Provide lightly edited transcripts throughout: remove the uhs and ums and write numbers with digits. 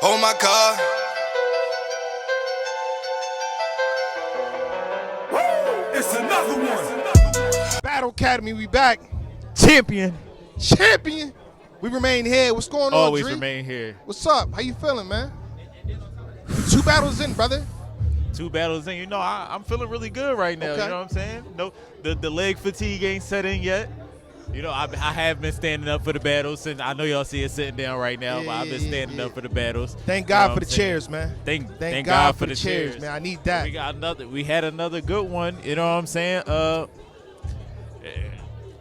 Oh my God. Woo! It's another one. Battle Academy, we back. Champion. We remain here. What's going on, Always Dre? remain here. What's up? How you feeling, man? 2 battles in, brother. 2 battles in. You know, I'm feeling really good right now. Okay. You know what I'm saying? No, the leg fatigue ain't set in yet. You know, I have been standing up for the battles, and I know y'all see it sitting down right now, but I've been standing up for the battles. Thank You God know for the what I'm saying? chairs, man. Thank God for the chairs, man. I need that. We had another good one. You know what I'm saying?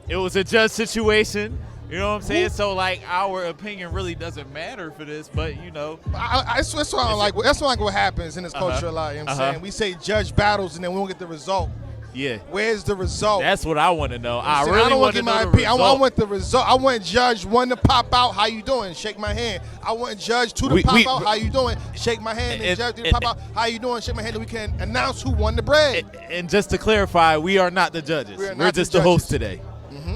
It was a judge situation. You know what I'm saying? So, like, our opinion really doesn't matter for this, but, you know. That's what I like. That's what happens in this culture a lot. You know what I'm saying? We say judge battles, and then we don't get the result. Yeah. Where's the result? That's what I want to know. I really don't want to know the result. I want the result. I want Judge 1 to pop out. How you doing? Shake my hand. I want Judge 2 to pop out. How you doing? Shake my hand. And Judge 3 to pop out. How you doing? Shake my hand. And we can announce who won the bread. And just to clarify, we are not the judges. We're just the hosts today.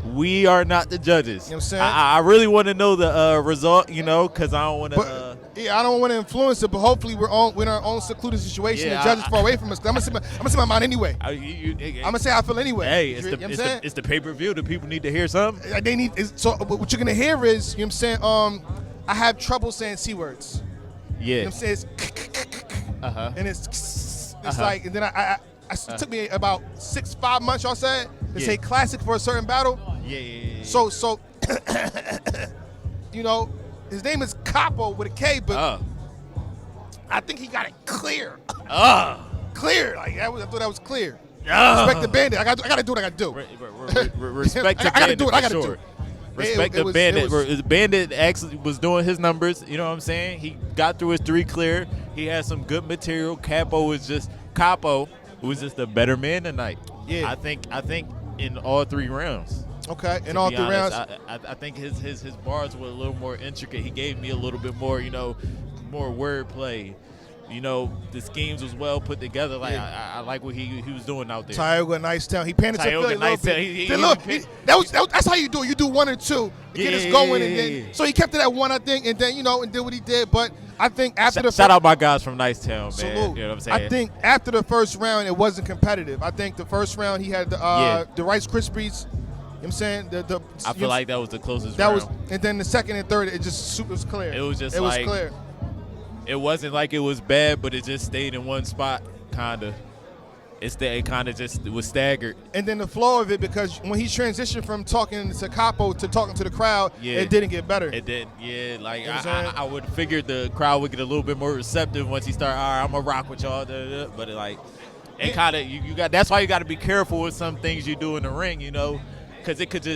We are not the judges. You know what I'm saying? I really want to know the result, you know, because I don't want to. I don't want to influence it, but hopefully we're in our own secluded situation. Yeah, the judges far away from us. I'm gonna say my mind anyway. I'm gonna say how I feel anyway. Hey, it's the pay-per-view. The people need to hear something. They need. So what you're gonna hear is, you know what I'm saying? I have trouble saying C words. Yeah. You know what I'm saying? It's and it's like, and then it took me about 5 months, y'all said, to say classic for a certain battle. Yeah. So you know, his name is Kapo with a K, but I think he got it clear. Clear. Like I thought that was clear. Respect the Bandit. I got to do what I got to do. Respect the Bandit. I got to do what I got to do. Respect the Bandit. Bandit actually was doing his numbers. You know what I'm saying? He got through his 3 clear. He had some good material. Capo was just a better man tonight. Yeah. I think in all 3 rounds. Okay, in all 3 rounds. I think his bars were a little more intricate. He gave me a little bit more, you know, more wordplay. You know, the schemes was well put together. Like I like what he was doing out there. Tioga Nice Town. He panted to Philly a little bit. That's how you do it. You do 1 or 2 to get us going, and then so he kept it at 1, I think, and then and did what he did. But I think after shout out my guys from Nice Town, man. Salute. You know what I'm saying? I think after the first round, it wasn't competitive. I think the first round he had the Rice Krispies. You know what I'm saying? I feel like that was the closest round. And then the second and third, it was clear. It was just it was clear. It wasn't like it was bad, but it just stayed in one spot, kind of. It kind of just was staggered. And then the flow of it, because when he transitioned from talking to Capo to talking to the crowd, it didn't get better. It did, yeah. Like, you know I would figure the crowd would get a little bit more receptive once he started, all right, I'm going to rock with y'all. But it kind of, that's why you got to be careful with some things you do in the ring, you know. Because it could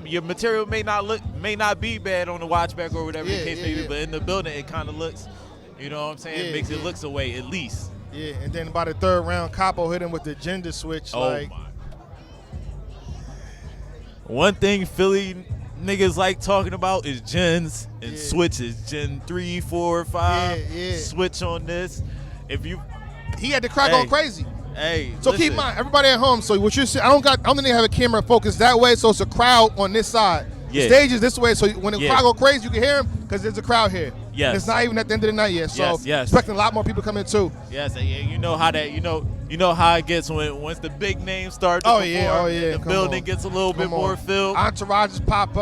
your material may not be bad on the watch back or whatever the case may be, but in the building it kind of looks, you know what I'm saying, makes it looks away at least. Yeah, and then by the 3rd round, Capo hit him with the gender switch. My. One thing Philly niggas like talking about is gens and switches. Gen 3, 4, 5, switch on this. He had the crowd going crazy. Hey, so keep in mind, everybody at home. So what you're saying, I don't think they have a camera focused that way, so it's a crowd on this side. The stage is this way, so when the crowd go crazy, you can hear him because there's a crowd here. Yes. And it's not even at the end of the night yet, so expecting a lot more people coming too. Yes, and you know how that you know how it gets once the big names start to perform, the building gets a little bit more filled. Entourages pop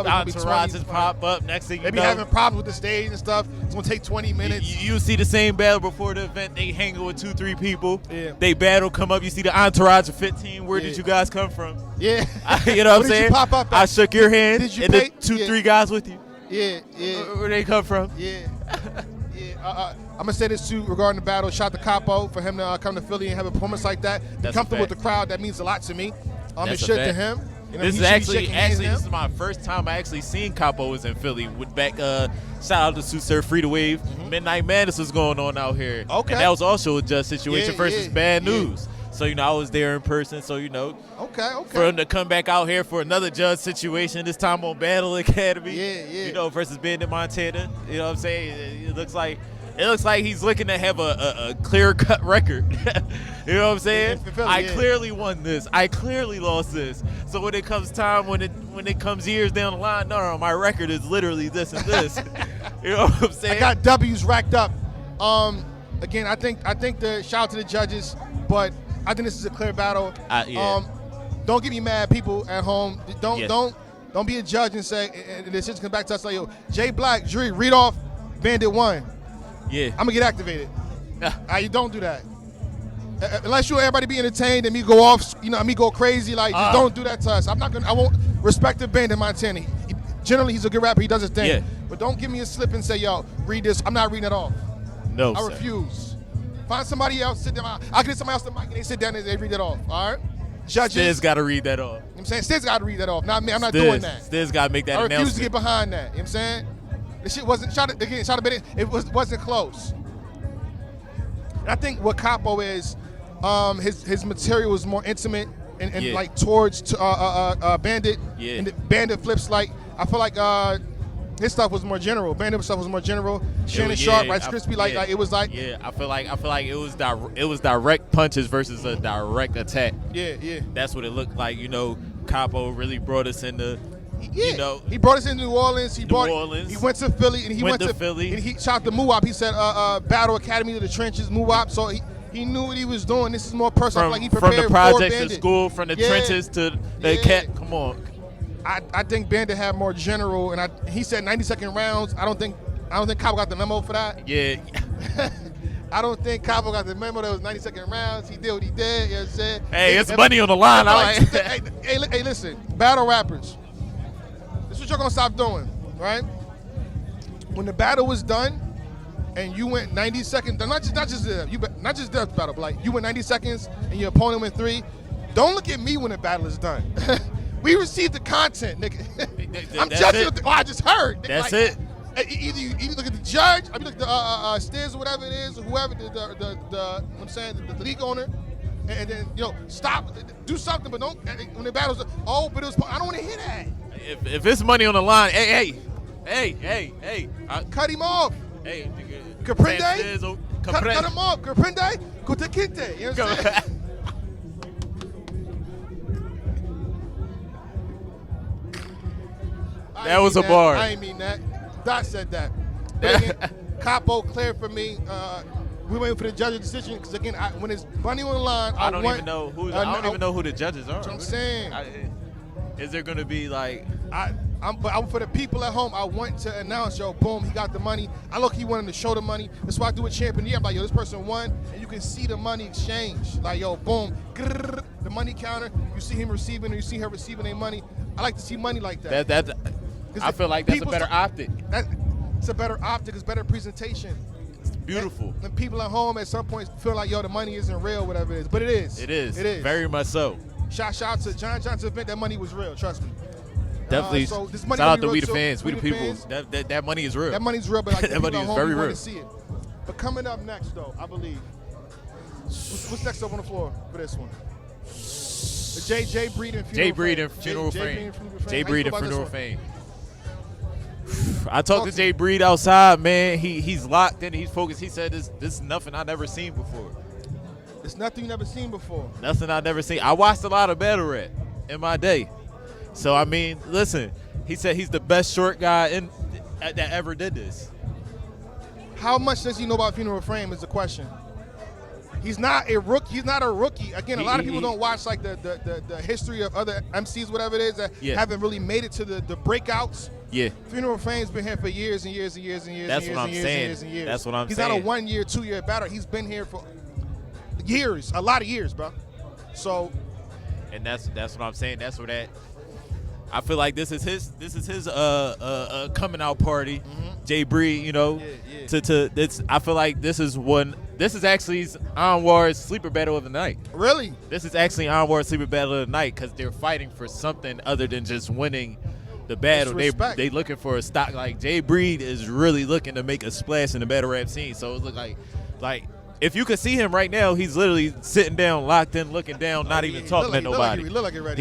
up. Next thing you know, they be having problems with the stage and stuff. It's gonna take 20 minutes. You see the same battle before the event. They hanging with 2-3 people. Yeah. They battle come up. You see the entourage of 15. Where did you guys come from? Yeah. You know what I'm saying? You pop up I shook your hand. Did you and pay? The 2-3 guys with you. Yeah. Where they come from? Yeah. I'm gonna say this too regarding the battle. Shout to Capo for him to come to Philly and have a performance like that. Be comfortable with the crowd. That means a lot to me. It's shit to him. You know, this is actually this is my first time I actually seen Capo was in Philly. Shout out to Sue Free to Wave. Midnight Madness was going on out here. Okay. And that was also a just situation versus Bad News. So, you know, I was there in person. So, you know, for him to come back out here for another judge situation, this time on Battle Academy, you know, versus Bandit Montana. You know what I'm saying? It looks like he's looking to have a clear-cut record. You know what I'm saying? I clearly won this. I clearly lost this. So when it comes time, when it comes years down the line, no, my record is literally this and this. You know what I'm saying? I got W's racked up Again, I think the shout out to the judges, but I think this is a clear battle. Yeah. Don't get me mad, people at home. Don't be a judge and say and this just comes back to us like, yo, Blac Drie, read off Bandit 1. Yeah. I'm gonna get activated. You don't do that. Unless you want everybody be entertained and me go off, me go crazy. Like, just don't do that to us. I won't respect the Bandit Montana. Generally, he's a good rapper. He does his thing. Yeah. But don't give me a slip and say, yo, read this. I'm not reading it off. No, I refuse. Find somebody else, sit down. I'll get somebody else the mic and they sit down and they read it off. All right? Judges. Stiz got to read that off. You know what I'm saying? Stiz got to read that off. Not me. I'm not doing that. Stiz got to make that announcement. I refuse to get behind that. You know what I'm saying? The shit wasn't, it wasn't close. And I think what Kapo is, his material is more intimate and like towards Bandit. Yeah. And the Bandit flips like, I feel like his stuff was more general. Bandit stuff was more general. Shannon Sharp, Rice Krispie, like it was like. Yeah, I feel like it was direct punches versus a direct attack. Yeah. That's what it looked like. Kapo really brought us into. Yeah. He brought us in New Orleans. He went to Philly and he went to Philly. And he shot the Muwop. He said Battle Academy to the trenches, Muwop. So he knew what he was doing. This is more personal. Like he prepared from the projects for to school, from the trenches to the cat. Come on. I think Bandit had more general, and he said 90-second rounds. I don't think Kapo got the memo for that. Yeah. I don't think Kapo got the memo that was 90-second rounds. He did what he did. You know what I'm saying? Hey, it's money on the line. Hey, listen, battle rappers. This is what you're gonna stop doing, right? When the battle was done, and you went 90 seconds, not just death battle, but like you went 90 seconds and your opponent went 3. Don't look at me when the battle is done. We received the content, nigga. I'm judging what I just heard. Nigga. That's it. Either you look at the judge, I mean, look at the Stiz or whatever it is, or whoever the league owner, and then stop, do something, but don't when the battle's but it was. I don't want to hear that. If it's money on the line, hey, cut him off. Hey, Comprende? Cut him off. Comprende? Kutakinte. You know what I'm saying? That was a bar. I ain't mean that. Dot said that. But again, Kapo cleared for me. We waiting for the judge's decision because again, when it's money on the line, I don't even know who the judges are. That's what I'm saying. Is there going to be like? But for the people at home, I want to announce, boom, he got the money. I look, he wanted to show the money. That's why I do a champion of the year. I'm like, this person won, and you can see the money exchange. Like, boom, grrr, the money counter. You see him receiving, or you see her receiving their money. I like to see money like that. I feel like that's a better optic. It's a better optic. It's better presentation. It's beautiful. And people at home at some point feel like, the money isn't real, whatever it is. But it is. It is. It is. Very much so. Shout out to John Johnson event. That money was real. Trust me. Definitely. So this money shout out to we the fans. We the people. That money is real. That money's real, but like that money is very real. To see it. But coming up next, though, I believe. What's next up on the floor for this one? The J Breed and Funeral Fame. J Breed and Funeral Fame. I talked to J Breed outside, man. He's locked in. He's focused. He said this is nothing I've never seen before. It's nothing you never seen before. Nothing I've never seen. I watched a lot of battle rap in my day. So, I mean, listen, he said he's the best short guy that ever did this. How much does he know about Funeral Fame is the question. He's not a rookie. Again, a lot of people don't watch like the history of other MCs, whatever it is, that haven't really made it to the breakouts. Yeah. Funeral Fame's been here for years and years and years and years. That's what I'm saying. That's what I'm saying. He's not a 1 year, 2 year battle. He's been here for years, a lot of years, bro. So. And that's what I'm saying. That's where that. I feel like this is his coming out party. Mm-hmm. J Breed, I feel like this is actually Anwar's sleeper battle of the night. Really? This is actually Anwar's sleeper battle of the night because they're fighting for something other than just winning the battle. They looking for a stock. Like J Breed is really looking to make a splash in the battle rap scene. So it look like if you could see him right now, he's literally sitting down, locked in, looking down, not even talking to nobody. He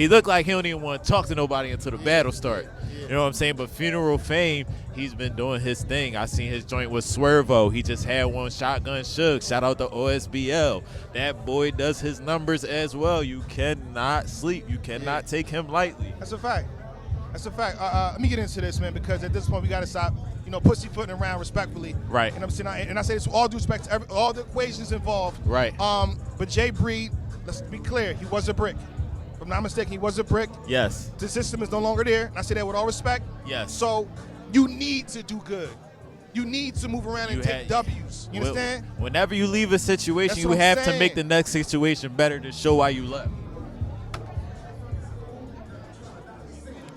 looked like he don't even want to talk to nobody until the battle start. You know what I'm saying? But Funeral Fame, he's been doing his thing. I seen his joint with Swervo. He just had one, Shotgun Suge. Shout out to OSBL. That boy does his numbers as well. You cannot sleep. You cannot take him lightly. That's a fact. That's a fact. Let me get into this, man, because at this point we got to stop, pussyfooting around respectfully. Right. And I'm saying, and I say this with all due respect to all the equations involved. Right. But Jay Bree, let's be clear, he was a brick. If I'm not mistaken, he was a brick. Yes. The system is no longer there, and I say that with all respect. Yes. So you need to do good. You need to move around and take W's. You understand? Whenever you leave a situation, That's you what I'm have to saying. make the next situation better to show why you left.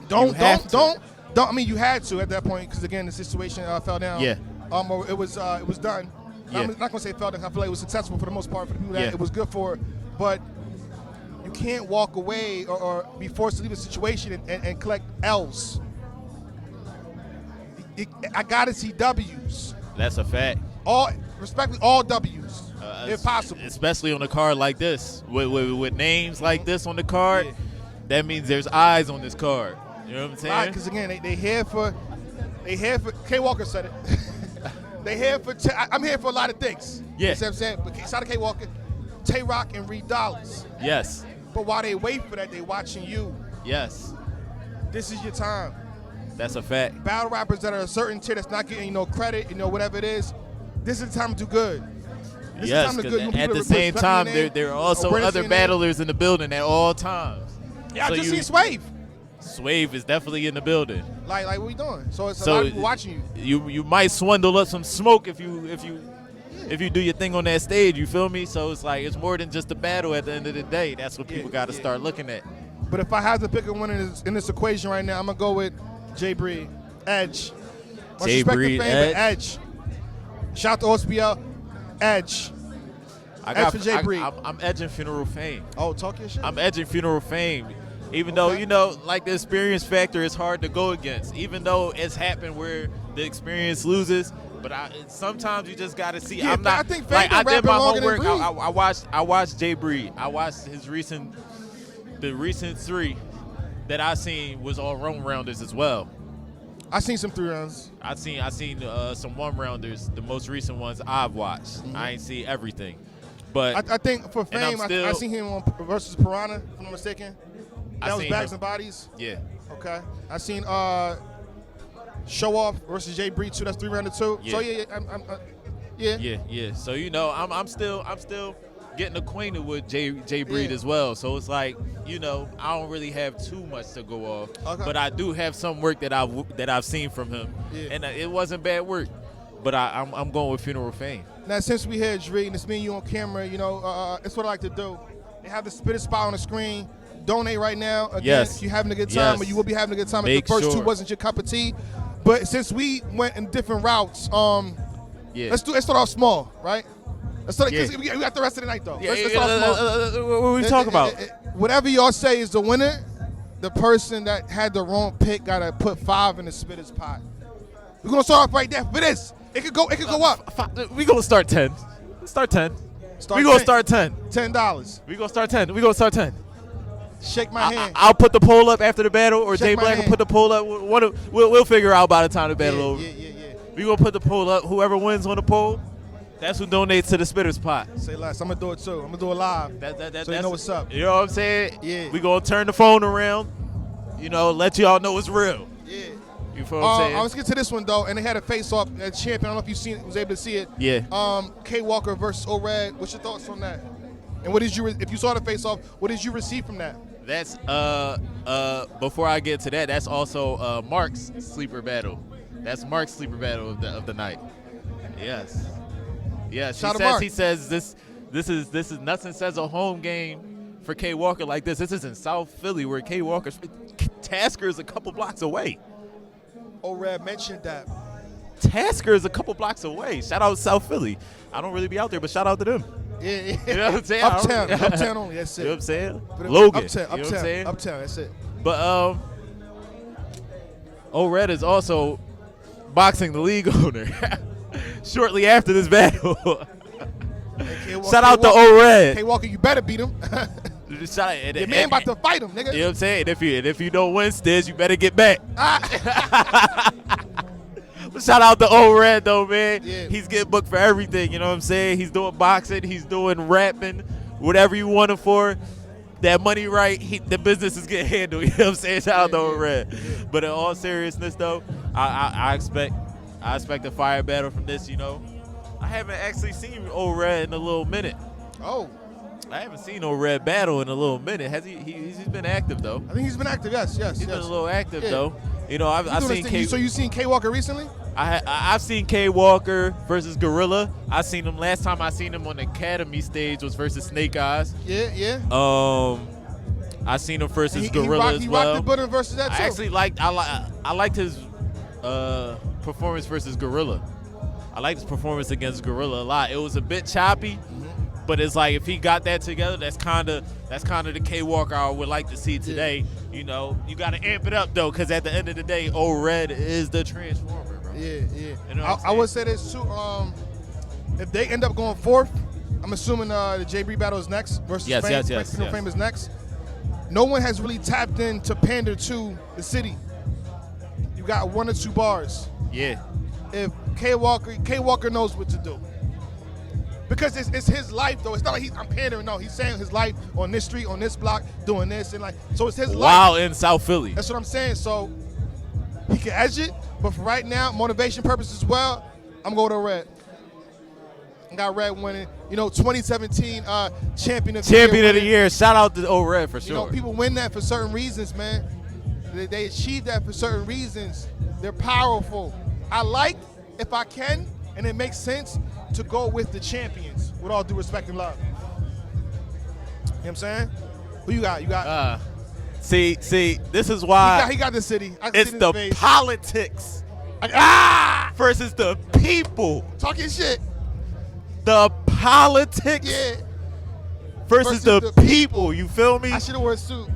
Don't. I mean, you had to at that point because again, the situation fell down. Yeah. Or it was done. Yeah. I'm not gonna say it fell down. I feel like it was successful for the most part for the people that Yeah. it was good for. But you can't walk away or be forced to leave a situation and collect L's. I gotta see W's. That's a fact. Respectfully, all W's, if possible. Especially on a card like this, with names like this on the card, that means there's eyes on this card. You know what I'm saying? Right, because again, they here for. K Walker said it. They here for. I'm here for a lot of things. Yeah. You see what I'm saying? But shout out to K Walker, Tay Rock, and Reed Dollars. Yes. But while they wait for that, they watching you. Yes. This is your time. That's a fact. Battle rappers that are a certain tier that's not getting credit, whatever it is. This is the time to do good. This Yes, is the time to because good. at the same time, there are also other battlers in the building at all times. Yeah, so I just seen Swave. Swave is definitely in the building. Like what we doing? So it's a lot of people watching you. You might swindle up some smoke if you do your thing on that stage. You feel me? So it's like it's more than just a battle. At the end of the day, that's what people got to start looking at. But if I had to pick a winner in this equation right now, I'm gonna go with Jay Bree, Edge. Jay Bree, Edge. Shout out to OSBL, Edge. Edge for Jay Bree. I'm edging Funeral Fame. Oh, talk your shit. I'm edging Funeral Fame. Even though, like the experience factor is hard to go against. Even though it's happened where the experience loses. But sometimes you just got to see. Yeah, I'm not. I think like I did my homework. Bree. I watched Jay Bree. I watched the recent 3 that I seen was all rounders as well. I seen some 3 rounds. I seen some 1-rounders. The most recent ones I've watched. Mm-hmm. I ain't see everything, but I think for Fame, I seen him on versus Piranha, if I'm not mistaken. That was Bags and Bodies. Yeah. Okay. I seen Show Off versus Jay Bree too. That's 3-rounder too. Yeah. So Yeah. So I'm still getting acquainted with Jay Breed as well. So it's like I don't really have too much to go off, but I do have some work that I've seen from him, and it wasn't bad work. But I'm going with Funeral Fame. Now since we had Dre and it's me and you on camera, it's what I like to do. They have the spitter spot on the screen. Donate right now. Again, Yes. if you're having a good time, or you will be having a good time. If the first 2 wasn't your cup of tea, but since we went in different routes, let's start off small, right? Let's start. We got the rest of the night though. Let's start off small. What are we talking about? Whatever y'all say is the winner, the person that had the wrong pick gotta put 5 in the spitter's pot. We're gonna start off right there for this. It could go up. We gonna start 10. Start 10. We gonna start $10. We gonna start 10. We gonna start 10. Shake my hand. I'll put the poll up after the battle, or Jay Shake my Black will hand. put the poll up. We'll figure out by the time the battle over. Yeah. We gonna put the poll up. Whoever wins on the poll, that's who donates to the Spitter's Pot. Say less. I'm gonna do it too. I'm gonna do it live. So you know what's up. You know what I'm saying? Yeah. We gonna turn the phone around. Let y'all know it's real. Yeah. You feel what I'm saying? Let's get to this one though, and they had a face-off at Champion. I don't know if you was able to see it. Yeah. K Walker versus O-Red. What's your thoughts on that? And what did you, if you saw the face-off, what did you receive from that? That's before I get to that, that's also Mark's sleeper battle. That's Mark's sleeper battle of the night. Yes. He says this is nothing says a home game for K Walker like this. This is in South Philly where K Walker's Tasker is a couple blocks away. O-Red mentioned that. Tasker is a couple blocks away. Shout out South Philly. I don't really be out there, but shout out to them. Yeah. You know what I'm saying? Uptown only. That's it. You know what I'm saying? But Logan. Uptown. You know what I'm saying? Uptown. That's it. But O-Red is also boxing the league owner shortly after this battle. Shout out to O-Red. K Walker, you better beat him. Your man about to fight him, nigga. You know what I'm saying? If you don't win, Stiz, you better get back. Shout out to O-Red though, man. Yeah. He's getting booked for everything. You know what I'm saying? He's doing boxing. He's doing rapping. Whatever you want him for. that money right, the business is getting handled. You know what I'm saying? Shout out to Old Red. But in all seriousness, though, I expect a fire battle from this. You know, I haven't actually seen Old Red in a little minute. Oh. I haven't seen Old Red battle in a little minute. Has he? He's been active though. I think he's been active. Yes. He's been a little active though. You know, I've seen K. So you seen K Walker recently? I've seen K Walker versus Gorilla. I seen him last time. I seen him on the Academy stage was versus Snake Eyes. Yeah. I seen him versus Gorilla as well. He rocked the button versus that too. I actually liked his performance versus Gorilla. I liked his performance against Gorilla a lot. It was a bit choppy, but it's like if he got that together, that's kind of the K Walker I would like to see today. You know, you got to amp it up though, because at the end of the day, Old Red is the Transformer, bro. Yeah. You know I would say this too. If they end up going fourth, I'm assuming the JB battle is next versus Fame is next. No one has really tapped in to pander to the city. You got 1 or 2 bars. Yeah. If K Walker knows what to do. Because it's his life though. It's not like I'm pandering. No, he's saying his life on this street, on this block, doing this and like. So it's his life. Wow, in South Philly. That's what I'm saying. So he can edge it, but for right now, motivation purposes as well, I'm going to Red. I got Red winning. You know, 2017 champion of the year. Shout out to Old Red for sure. You know, people win that for certain reasons, man. They achieve that for certain reasons. They're powerful. I like, if I can, and it makes sense, to go with the champions, with all due respect and love. You know what I'm saying? Who you got? You got. See, this is why he got the city. It's the politics versus the people. Talking shit. The politics versus the people. You feel me? I should have worn a suit.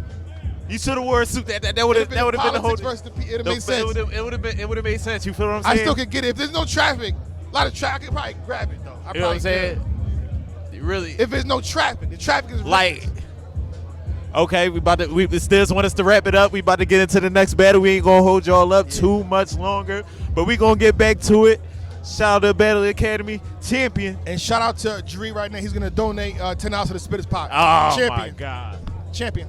You should have worn a suit. That would have been the whole. It would have made sense. It would have made sense. You feel what I'm saying? I still could get it if there's no traffic. A lot of traffic, I could probably grab it though. You know what I'm saying? Really? If there's no traffic, the traffic is like. Okay, we still want us to wrap it up. We about to get into the next battle. We ain't gonna hold y'all up too much longer, but we gonna get back to it. Shout out to Battle Academy champion. And shout out to Drie right now. He's gonna donate $10 to the Spitters Pot. Oh champion. My God. Champion.